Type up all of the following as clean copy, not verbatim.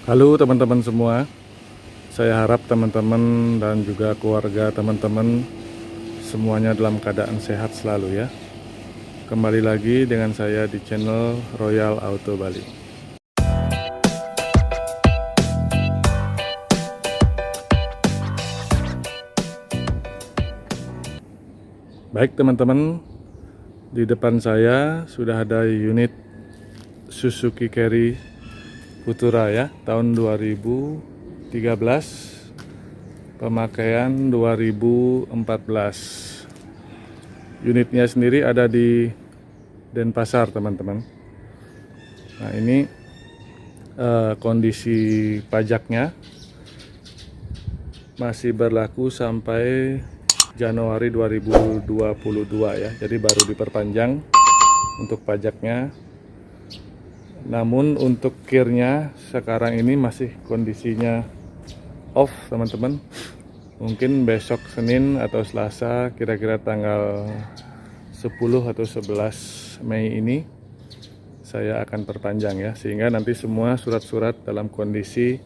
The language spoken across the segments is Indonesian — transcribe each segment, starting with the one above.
Halo teman-teman semua, saya harap teman-teman dan juga keluarga teman-teman semuanya dalam keadaan sehat selalu ya. Kembali lagi dengan saya di channel Royal Auto Bali. Baik teman-teman, di depan saya sudah ada unit Suzuki Carry Futura ya, tahun 2013, pemakaian 2014. Unitnya sendiri ada di Denpasar teman-teman. Nah ini kondisi pajaknya masih berlaku sampai Januari 2022 ya, jadi baru diperpanjang untuk pajaknya. Namun untuk kirnya sekarang ini masih kondisinya off teman-teman. Mungkin besok Senin atau Selasa, kira-kira tanggal 10 atau 11 Mei ini saya akan perpanjang ya, sehingga nanti semua surat-surat dalam kondisi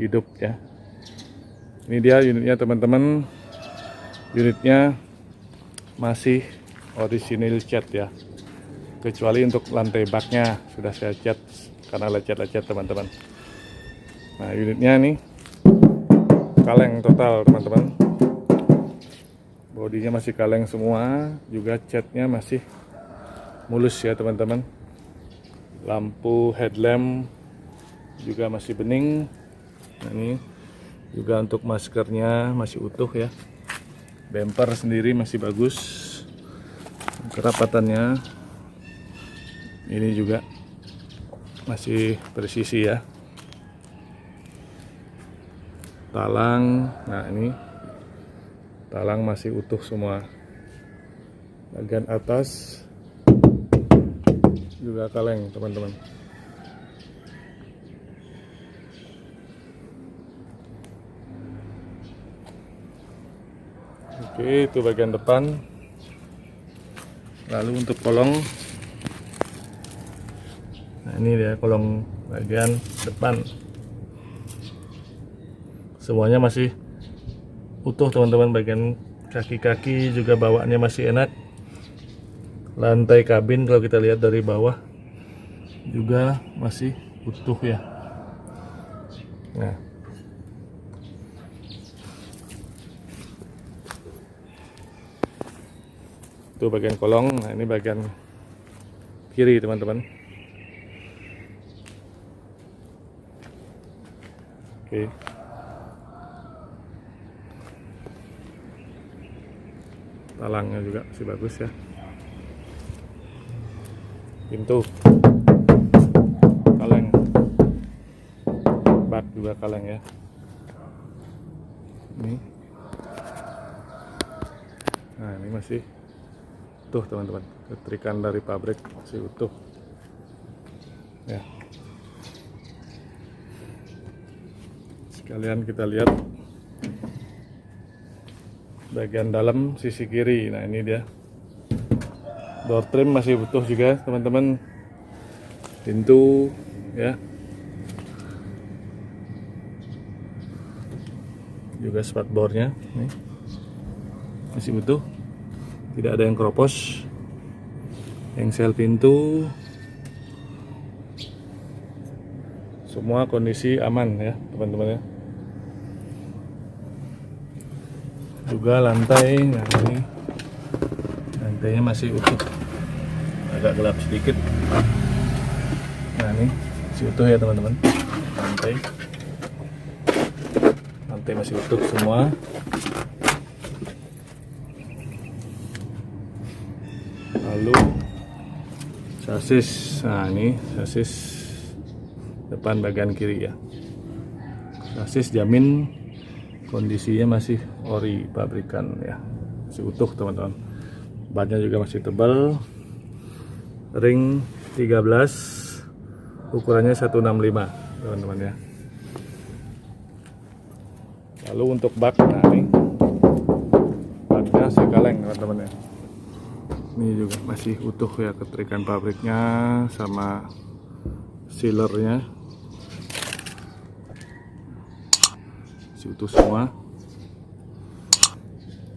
hidup ya. Ini dia unitnya teman-teman. Unitnya masih original cat ya, kecuali untuk lantai baknya sudah saya cat karena lecet-lecet teman-teman. Nah unitnya nih kaleng total teman-teman, bodinya masih kaleng semua, juga catnya masih mulus ya teman-teman. Lampu headlamp juga masih bening. Nah, ini juga untuk maskernya masih utuh ya. Bumper sendiri masih bagus, kerapatannya ini juga masih presisi ya. Talang, nah ini talang masih utuh semua. Bagian atas juga kaleng teman-teman. Oke, itu bagian depan. Lalu untuk kolong, nah ini dia kolong bagian depan, semuanya masih utuh teman-teman. Bagian kaki-kaki juga bawaannya masih enak. Lantai kabin kalau kita lihat dari bawah juga masih utuh ya. Nah itu bagian kolong. Nah ini bagian kiri teman-teman. Oke. Talangnya juga masih bagus ya. Pintu kaleng, bak juga kaleng ya. Ini, nah ini masih utuh teman-teman, ketrikan dari pabrik masih utuh ya. Sekalian kita lihat bagian dalam sisi kiri. Nah ini dia, door trim masih utuh juga teman-teman. Pintu ya juga spakbornya nih masih utuh, tidak ada yang keropos. Engsel pintu semua kondisi aman ya teman-teman ya. Juga lantai, nah ini lantainya masih utuh, agak gelap sedikit. Nah ini masih utuh ya teman-teman. Lantai masih utuh semua. Lalu sasis, nah ini sasis depan bagian kiri ya. Sasis jamin kondisinya masih ori pabrikan ya, masih utuh teman-teman. Bannya juga masih tebal. Ring 13, ukurannya 165 teman-teman ya. Lalu untuk bak, nah ini baknya masih kaleng teman-teman ya. Ini juga masih utuh ya, ketrikan pabriknya sama sealernya. masih utuh semua.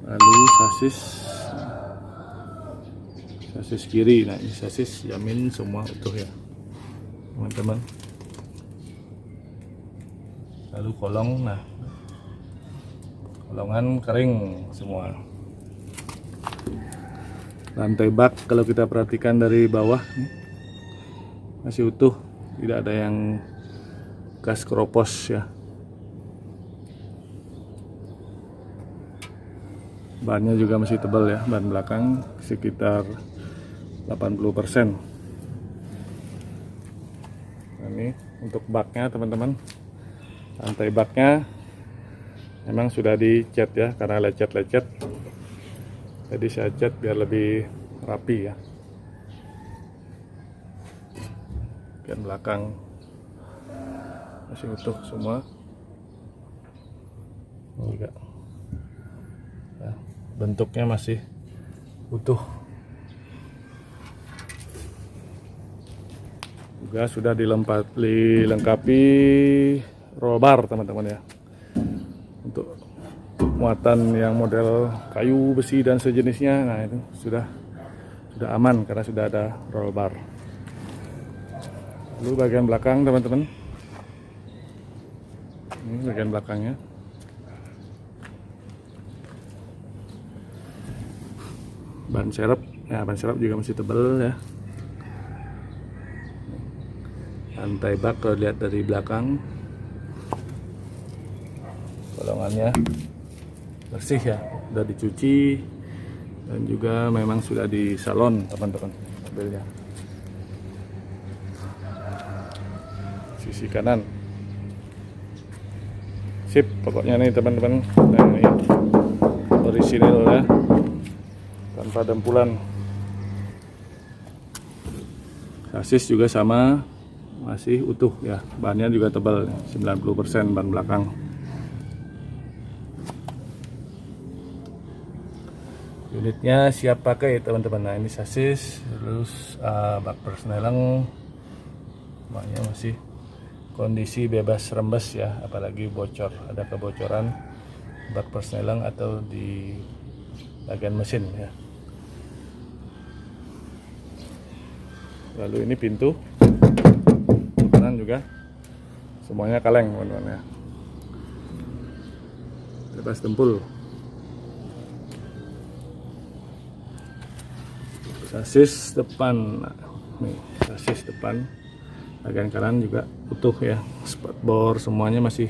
Lalu sasis kiri, nah ini sasis jamin semua utuh ya teman-teman. Lalu kolong, nah kolongan kering semua. Lantai bak kalau kita perhatikan dari bawah nih, masih utuh, tidak ada yang bekas keropos ya. Bannya juga masih tebal ya, ban belakang sekitar 80%. Nah, ini untuk baknya teman-teman, lantai baknya memang sudah dicat ya, karena lecet-lecet, jadi saya cat biar lebih rapi ya. Bagian belakang masih utuh semua juga ya, bentuknya masih utuh. Juga sudah dilengkapi roll bar teman-teman ya, untuk muatan yang model kayu, besi dan sejenisnya. Nah itu sudah aman karena sudah ada roll bar. Lalu bagian belakang teman-teman, ini bagian belakangnya. Ban serep, ya ban serep juga masih tebal ya. Lantai bak kalau lihat dari belakang, kolongannya bersih ya, sudah dicuci dan juga memang sudah di salon teman-teman mobilnya. Sisi kanan sip pokoknya nih teman-teman, yang ini orisinil ya, tanpa dempulan. Sasis juga sama, masih utuh ya, bannya juga tebal 90% ban belakang. Unitnya siap pakai teman-teman. Nah ini sasis, terus bak persneling, bannya masih kondisi bebas rembes ya, apalagi bocor, ada kebocoran bak persneling atau di bagian mesin ya. Lalu ini pintu kanan juga semuanya kaleng teman-teman ya, bebas dempul. Sasis depan, nih sasis depan bagian kanan juga utuh ya, spakbor semuanya masih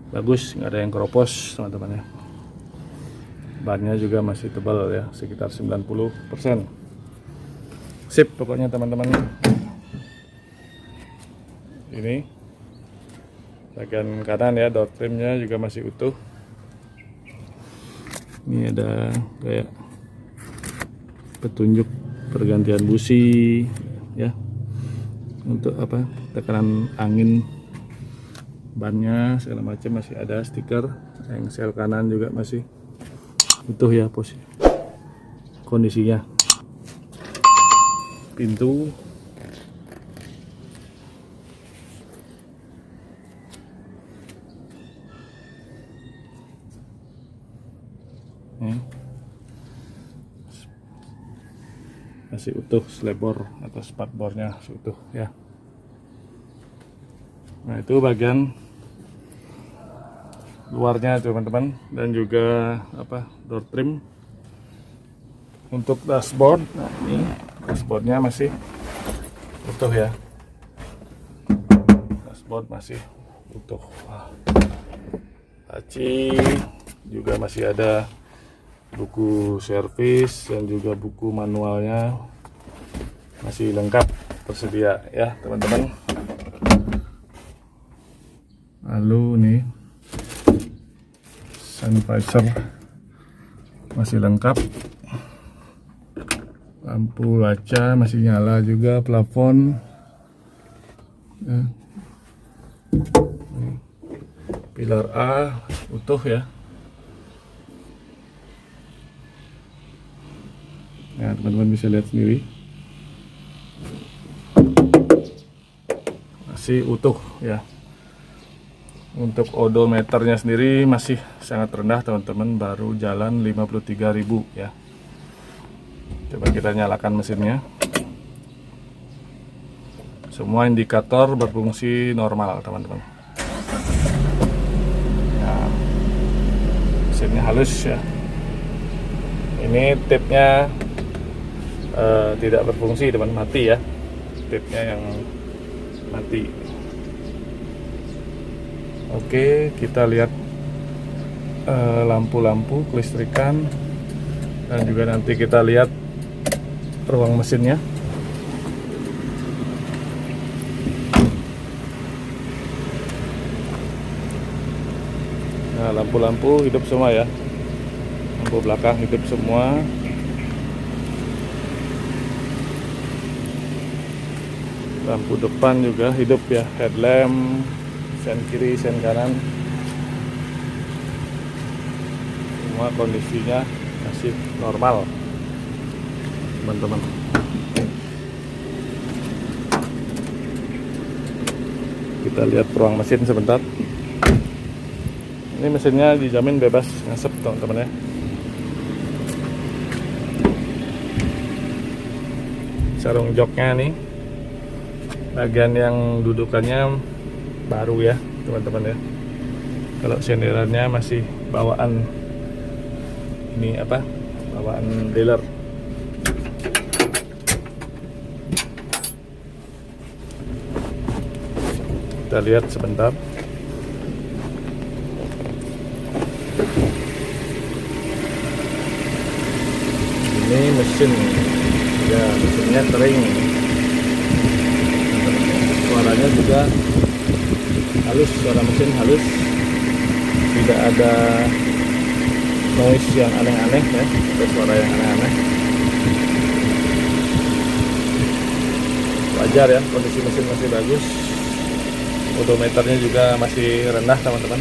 bagus, nggak ada yang keropos teman-teman ya. Bannya juga masih tebal ya, sekitar 90%. Sip pokoknya teman-teman. Ini bagian kanan ya, door trimnya juga masih utuh. Ini ada kayak petunjuk pergantian busi ya, untuk apa, tekanan angin, bannya segala macam masih ada stiker. Engsel kanan juga masih utuh ya posisi kondisinya. Pintu masih utuh, slebor atau spakbornya masih utuh ya. Nah itu bagian luarnya teman-teman, dan juga apa, door trim. Untuk dashboard, nah ini dashboardnya masih utuh ya, dashboard masih utuh. Laci juga masih ada buku servis dan juga buku manualnya masih lengkap tersedia ya teman-teman. Lalu nih sun visor masih lengkap, lampu kaca masih nyala juga, plafon ya. Pilar A utuh ya. Nah teman-teman bisa lihat sendiri masih utuh ya. Untuk odometernya sendiri masih sangat rendah teman-teman, baru jalan 53.000 ya. Coba kita nyalakan mesinnya. Semua indikator berfungsi normal teman-teman. Nah, mesinnya halus ya. Ini tipnya tidak berfungsi teman, mati ya. Tipnya yang mati. Oke, kita lihat lampu-lampu kelistrikan, dan juga nanti kita lihat ruang mesinnya. Nah, lampu-lampu hidup semua ya. Lampu belakang hidup semua. Lampu depan juga hidup ya, headlamp, sen kiri, sen kanan. Semua kondisinya masih normal teman-teman. Kita lihat ruang mesin sebentar. Ini mesinnya dijamin bebas ngasep teman-teman ya. Sarung joknya nih, bagian yang dudukannya baru ya teman-teman ya. Kalau senderannya masih bawaan ini apa, bawaan dealer. Kita lihat sebentar. Ini mesin ya, mesinnya kering. Suaranya juga halus, suara mesin halus, tidak ada noise yang aneh-aneh ya, ada suara yang aneh-aneh. Wajar ya, kondisi mesin masih bagus, odometernya juga masih rendah teman-teman.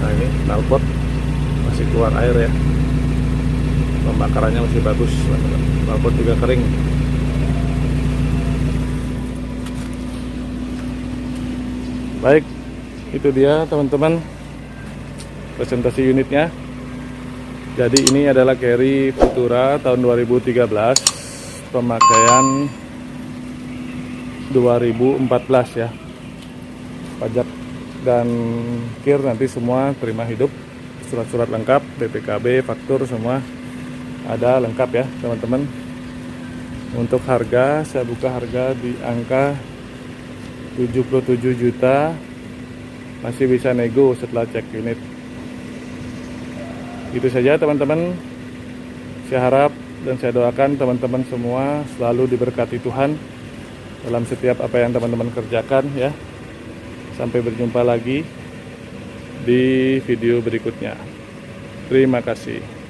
Nah, ini knalpot masih keluar air ya, pembakarannya masih bagus teman-teman. Knalpot juga kering. Baik, itu dia teman-teman presentasi unitnya. Jadi ini adalah Carry Futura tahun 2013, pemakaian 2014 ya. Pajak dan kir nanti semua terima hidup, surat-surat lengkap, BPKB, faktur semua ada lengkap ya teman-teman. Untuk harga, saya buka harga di angka 77 juta, masih bisa nego setelah cek unit. Itu saja teman-teman. Saya harap dan saya doakan teman-teman semua selalu diberkati Tuhan dalam setiap apa yang teman-teman kerjakan ya. Sampai berjumpa lagi di video berikutnya. Terima kasih.